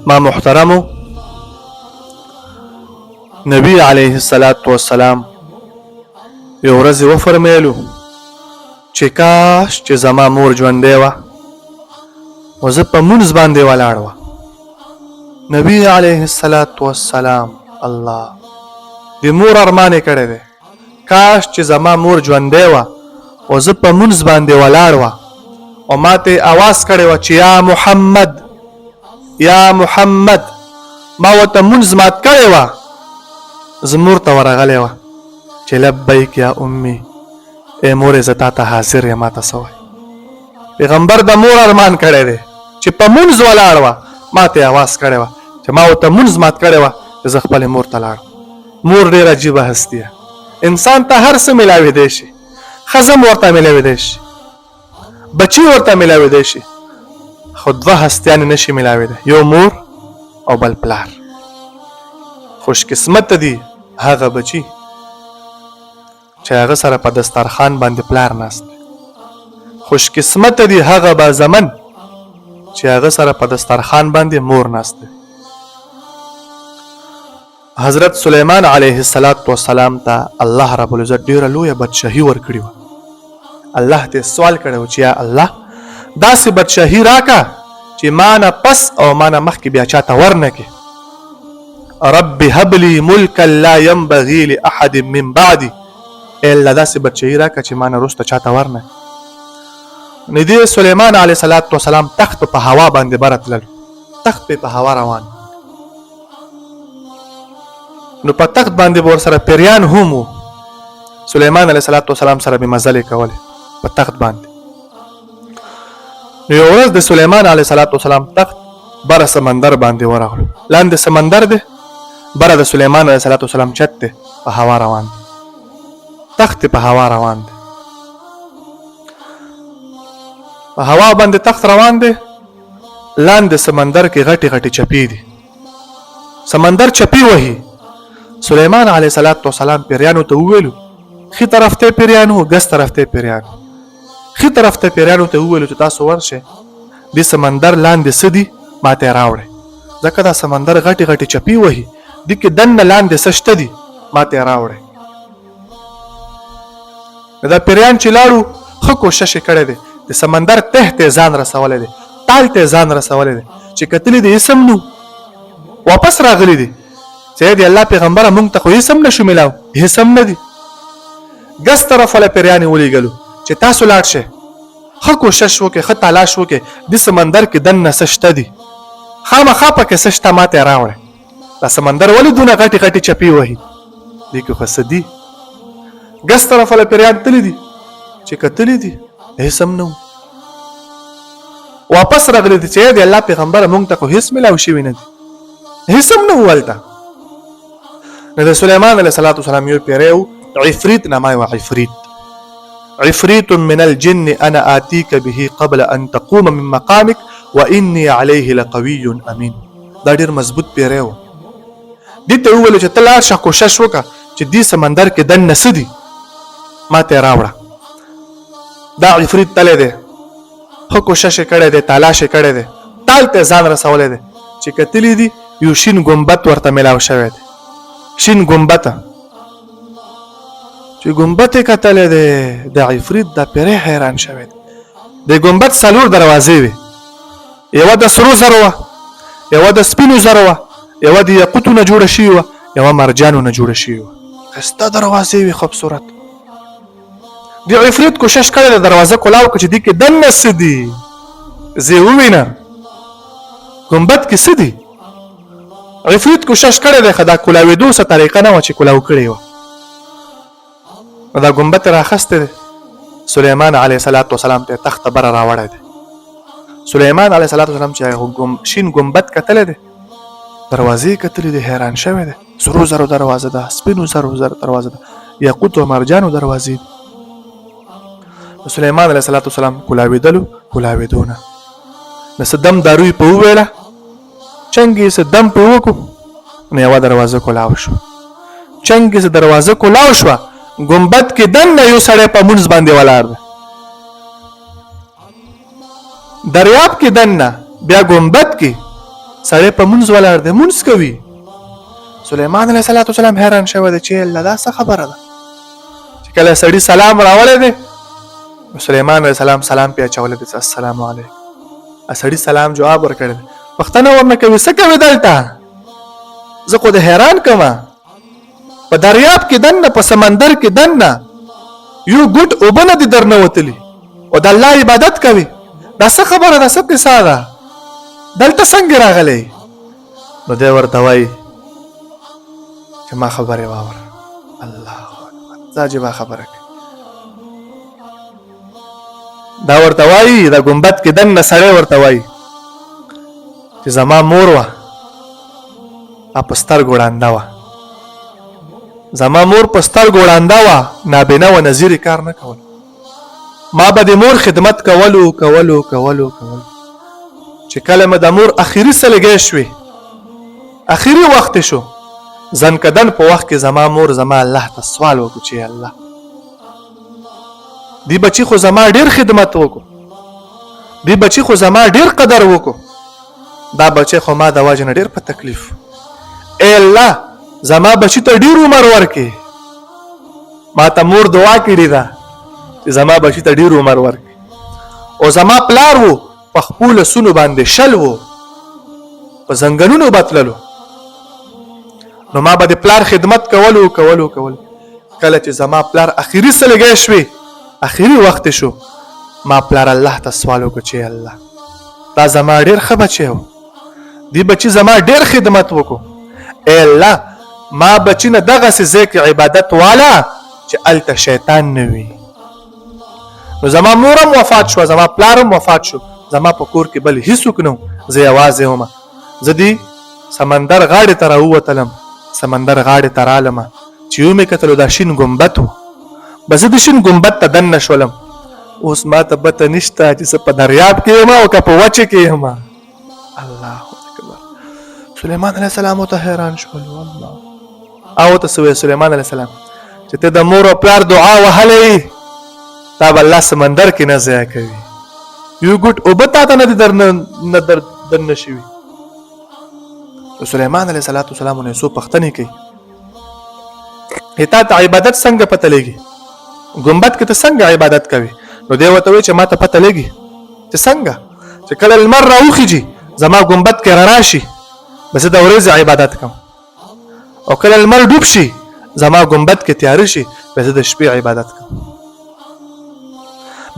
ما محترمو نبی علیه السلام یو ورځ وفرمیلو چې کاش چې زما مور ژوندۍ وه او زه په مونځ باندې ولاړ وه. نبی علیه السلام الله د مور ارمان یې کړی دی کاش چې زما مور ژوندۍ وه او زه په مونځ باندې ولاړ وه او ما ته اواز کړی وه چې یا محمد یا محمد، ما ورته مونځ مات کړی وه. زه مور ته ورغلی وه چې لبیک یا امي، ای مورې زه تا ته حاضر یم، ما ته څه وایي. پیغمبر د مور ارمان کړی دی چې په مونځ ولاړ وه، ما ته اواز کړی وه چې ما ورته مونځ مات کړی وه چې زه خپلې مور ته لاړم. مور ډېره عجیبه هستي ده. انسان ته هر څه میلاویدی شي، ښځه هم ورته میلاویدی شي، بچي ورته میلاویدی شي، خو دوه هستیانې نشي میلاویدی، یو مور او بل پلار. خوش قسمت دی هغه بچي چې هغه سره په دسترخوان باندې پلار ناست دی. خوش قسمت دی هغه با زمن چې هغه سره په دسترخوان باندې مور ناست دی. حضرت سلیمان علیه السلام ته الله رب العزت ډیره لویه بادشاهي ورکړې وه. الله ته سوال کړی و چې یا الله داسې بادشاهي راکه چې ما نه پس او ما نه مخکې بیا چاته ورنکې. رب هب لي ملکا لا ينبغي لاحد من بعدي، الا داسې بادشاهي راکه چې ما نه وروسته چاته ورنکې. نو دې سلیمان علیه السلام تخت په هوا باندې بره تللو، تخت په هوا روان، نو په تخت باندې به ورسره پیریان هم وو. سلیمان علیه السلام سره به مزلې کولې په تخت باندې. نو یو ورځ د سلیمان علیه السلام تخت بره سمندر باندې ورغلو. لاندې سمندر دی، بره د سلیمان علیه السلام چت دی، په هوا روان دی، تخت په هوا روان دی، په هوا باندې تخت روان دی. لاندې سمندر کې غټي غټي چپی دي، سمندر چپی وهي. سلیمان علیه السلام پیریانو ته وویلو، ښي طرف ته پیریان وو، ګس طرف ته پیریان وو. ښي طرف ته پیریانو ته وویلو چې تاسو ورشئ دې سمندر لاندې څه دي ما ته یې راوړئ، ځکه دا سمندر غټي غټي چپی وهي، دې کې دننه لاندې څه شته دي ما ته یې راوړئ. دا پیریان چې لاړو ښه کوشش یې کړی دی، د سمندر ته ته ځان رسولی دی، تال ته ځان رسولی دی، چې کتلي دي هېڅ هم نو، واپس راغلی دي چې د الله پیغمبره مونږ ته خو هېڅ هم نشو میلاو، هېڅ هم نه دي. ګس طرف والا پیریانې ولیږلو چې تاسو لاړ شئ، ښه کوشش وکړئ، ښه تلاش وکړئ، دې سمندر کې دننه څه شته دي، خامخا پکې څه شته ما ته یې راوړئ. دا سمندر ولې دونه غټې غټې چپې وهي، دې کې خو څه دي. ګس طرف والا پیریان تللي دي چې کتلي دي هېڅ هم نه و، واپس راغلي دي چې د الله پیغمبره مونږ ته خو هېڅ میلاو شوي نه دي، هېڅ هم نه و هلته. نو د سلیمان علیه السلام یو پیری و، عفریت نامه و، عفریت من الجن انا آتیک به قبل ان تقوم من مقامک وانی علیه لقوی امین. دا ډېر مضبوط پیری و. دې ته وویلو چې ته لاړ شه، کوشش وکړه چې دې سمندر کې دننه څه دي ما ته یې راوړه. دا عفریت تلی دی، ښه کوشش یې کړی دی، تلاش یې کړی دی، تال ته ځان رسولی دی چې کتلي دي یو شین ګمبت ورته میلاو شوی دی، شین ګمبته. چې ګمبت یې کتلی دی، د عفریت دا پیری حیران شوی دی. د ګمبت 4 دروازې وې، یوه د سرو زرو وه، یوه د سپینو زرو وه، یوه د یاقوتو نه جوړه شوې وه، یوه مرجانو نه جوړه شوې وه. ښایسته دروازې وې، خوبصورت. د عفریت کوشش کړی د دروازه کلاو کړه چې دې کې دننه څه دي، زه یې ووینم ګمبت کې څه دي. عفریت کوشش کړی دی، خو دا کلاوېدو څه طریقه نه وه چې کلاو کړې وه. نو دا ګمبت یې راخستی دی، سلیمان علیه السلام ته یې تخت ته بره راوړی دی. سلیمان علیه السلام چې شین ګمبت کتلی دی، دروازې یې کتلي دی، حیران شوی دی. سرو زرو دروازه ده، سپینو زرو دروازه ده، یاقوت او مرجانو دروازې دي. سلیمان علیه السلام کلاوېدو نه نو څه دم دارو یې په وویله، چنګ یې څه دم پرې وکړو، نو یوه دروازه کلاو شوه. چنګ یې څه دروازه کلاو شوه، ګمبت کې دننه یو سړی په مونځ باندې ولاړ دی، دریاب کې دننه بیا ګمبت کې سړی په مونځ ولاړ دی، مونځ کوي. سلیمان علیه السلام حیران شوی دی چې الله دا څه خبره ده چې کله سړي سلام راوړی دی. سلیمان علیه السلام سلام پې اچولی دی چې السلام علیکم. سړي سلام جواب ورکړی دی. پوښتنه ورنه کوي څه کوې دلته؟ زه خو د حیران کمه، په دریاب کې دننه، په سمندر کې دننه یو ګوټ اوبه نه دي درنوتلي او د الله عبادت کوي. دا څه خبره ده؟ څه قصه ده؟ دلته څنګه راغلی؟ نو دی ورته وایي چې ما خبرې واوره. الله اکبر، دا عجیبه خبره کوي. دا ورته وایي د ګمبد کې دننه سړی ورته وایي چې زما مور وه، په سترګو ړانده وه، زما مور په سترګو ړانده وه، نابینا وه، نظیر یې کار نه کول. ما به د مور خدمت کولو کولو کولو کولو چې کله مې د مور اخري سلګۍ شوې، اخري وخت شو، زنکدن په وخت کې زما مور زما الله ته سوال وکړو چې الله دی بچی خو زما ډیر خدمت وکړو، دی بچی خو زما ډیر قدر وکړو، دا بچی خو ما د وجې نه ډیر په تکلیف، ای الله زما بچی ته ډیر عمر ورکې. ما ته مور دعا کړې ده چې زما بچی ته ډیر عمر ورکې. او زما پلار وو په خپلو سونو باندې شل وو، په زنګنونو بتللو، نو ما به د پلار خدمت کولو کولو کولو. کله چې زما پلار اخري سلګۍ شوې، اخري وخت شو، ما پلار الله ته سوال وکړو چې الله دا زما ډیر ښه بچی و، دی بچی زما ډیر خدمت وکړو، ای الله ما بچی نه دغسې ځای کې عبادت والا چې هلته شیطان نه وي. نو زما مور هم وفات شوه، زما پلار هم وفات شو، زما په کور کې بل هیڅوک نه و، زه یوازې وم. زه دې سمندر غاړې ته راووتلم، سمندر غاړې ته رالم چې یو مې کتلو دا شین ګمبد و، بس زه د شین ګمبد ته دننه شولم. اوس ما ته پته نشته چې زه په دریاب کې یم او که په وچې کې یم. الله اکبر. سلیمان علیه السلام ورته حیران شولو. الله او ورته څه ویل سلیمان علیه السلام چې ته د مور او پلار دعا وهلی تا به الله سمندر کې نه ضایع کوي، یو ګوټ اوبه تا ته نه دننه شوي. سلیمان علیه السلام نه څو پوښتنې کوي، تا ته عبادت څنګه پته لګي؟ ګمبد کې ته څنګه عبادت کوي؟ نو دی ورته وایي چې ما ته پته لګي چې څنګه چې کله لمر راوخیږي زما ګمبد کې راشي، بس د ورځې عبادت کوم، او کله لمر ډوب شي زما ګمبد کې تیاره شي، بس د شپې عبادت کوم.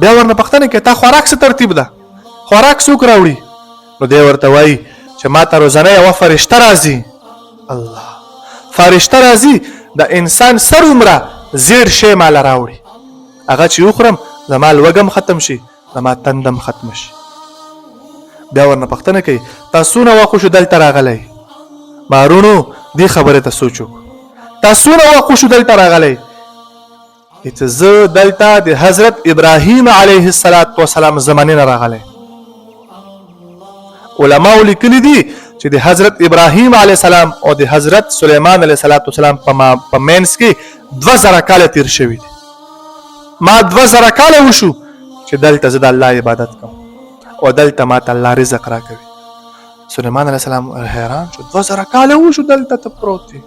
بیا ورنه پوښتنه کوي تا خوراک څه ترتیب ده؟ خوراک څوک راوړي؟ نو دی ورته وایي چې ما ته روزانه یوه فرشته راځي. الله، فرشته راځي د انسان سر عمره زیړ شی ماله راوړي، هغه چې وخورم زما لوږم ختم شي، زما تندم ختم شي. بیا ورنه پوښتنه کوي تا څونه وخت شو دلته راغلی؟ مارونو دې خبرې ته سوچ وکړو، تا څونه وخت شو دلته راغلی؟ چې زه دلته د حضرت ابراهیم علیه السلام زمانې نه راغلی. علماء لیکلي دي چې د حضرت ابراهیم علیه السلام او د حضرت سلیمان علیه السلام په مینس کې 2000 کاله تیر شوي دي. ما 2000 کاله وشو چې دلته زه د الله عبادت کوم او دلته ما ته الله رزق راکوي. سلیمان علیه السلام حیران شو، 2000 کاله وشو دلته ته پروت دی.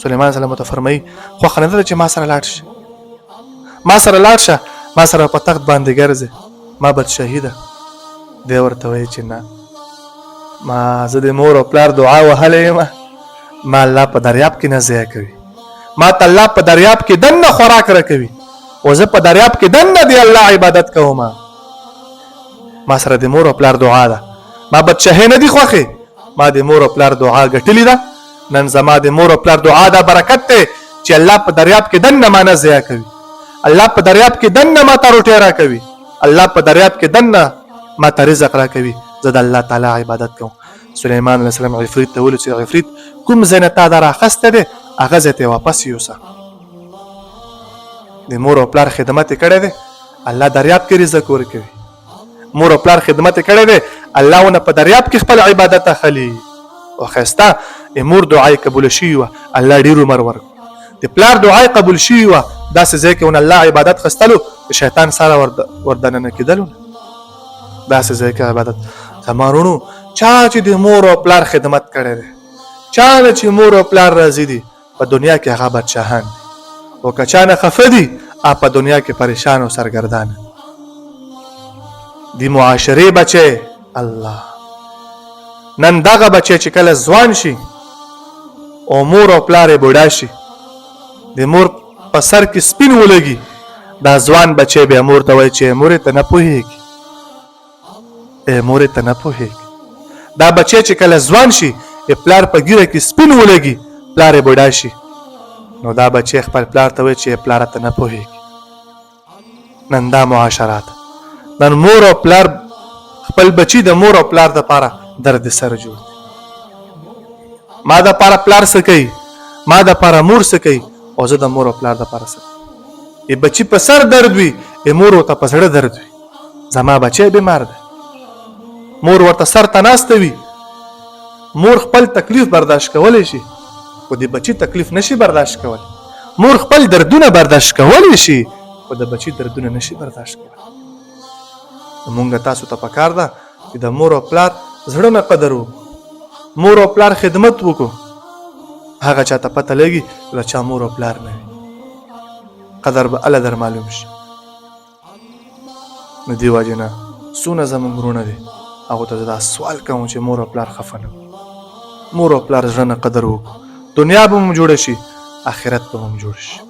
سلیمان علیه السلام ته فرمایي خوښه نه ده چې ما سره لاړ شي، ما سره لاړ شه، ما سره په تخت باندې ګرځې، ما بد شهیده. دی ورته وایي چې نه، ما زه د مور او پلار دعا وهلی یم، ما الله په دریاب کې نه ضایع کوي، ما ته الله په دریاب کې دننه خوراک راکوي او زه په دریاب کې دننه د الله عبادت کوم. ما سره د مور او پلار دعا ده، ما بدشهي نه دي خوښې، ما د مور او پلار دعا ګټلې ده. نن زما د مور او پلار دعا ده برکت دی چې الله په دریاب کې دننه ما نه ضایع کوي، الله په دریاب کې دننه ما ته روټۍ راکوي، الله په دریاب کې دننه ما ته رزق راکوي، زه د الله تعالی عبادت کوم. سلیمان علیه السلام عفریت ته وویل چې عفریت کوم ځای نه تا دا راخستی دی هغه ځای ته واپس یوسه. د مور او پلار خدمت یې کړی دی، الله دریاب کې رزق ورکوي. مور او پلار خدمت یې کړی دی، الله ونه په دریاب کې خپل عبادت اخلي. او ښایسته د مور دعا یې قبوله شوې وه، الله ډېر عمر ورکړو. د پلار دعا یې قبول شوې وه، داسې ځای کې ونه الله عبادت خستلو د شیطان سره ور دننه کېدلو نه، داسې ځای کې عبادت. زما وروڼو چا چې د مور او پلار خدمت کړی دی، چا نه چې مور او پلار راضي دي، په دنیا کې هغه بادشاهان دي. او که چا نه خفه دي، په دنیا کې پریشان او سرګردان دي. معاشرې بچی الله نن دغه بچی چې کله ځوان شي او مور او پلار یې بوډا شي، د مور په سر کې سپین ولګي، دا ځوان بچی بیا مور ته وایي چې مورې ته نه پوهېږي، مورې ته نه پوهېږي. دا بچی چې کله ځوان شي پلار په ګیره کې سپین ولګي، پلار یې بوډا شي، نو دا بچی خپل پلار ته وایي چې پلار ته نه پوهېږي. نن دا معاشرات، نن مور او پلار خپل بچی د مور او پلار دپاره درد سر جوړ دي. ما دپاره پلار څه کوي، ما دپاره مور څه کوي، او زه د مور او پلار دپاره څه کوم. بچی په سر درد وي، مور ورته په زړه درد وي، زما بچی بیمار دی. مور ورته سر ته ناسته وي، مور خپل تکلیف برداشت کولی شي، خو د بچی تکلیف نشي برداشت کولی. مور خپل دردونه برداشت کولی شي، خو د بچی دردونه نشي برداشت کولی. مونږ تاسو ته پکار ده چې د مور او پلار زړه نه قدر وکړو، مور او پلار خدمت وکړو. هغه چاته پته لګي چې چا مور او پلار نه وي، قدر به الله در معلوم شي. نو دې وجې نه څونه زموږ وروڼه دي، هغو ته زه دا سوال کوم چې مور او پلار خفه نه کړو، مور او پلار زړه نه قدر وکړو. دنیا به هم جوړه شي، آخرت به هم جوړ شي.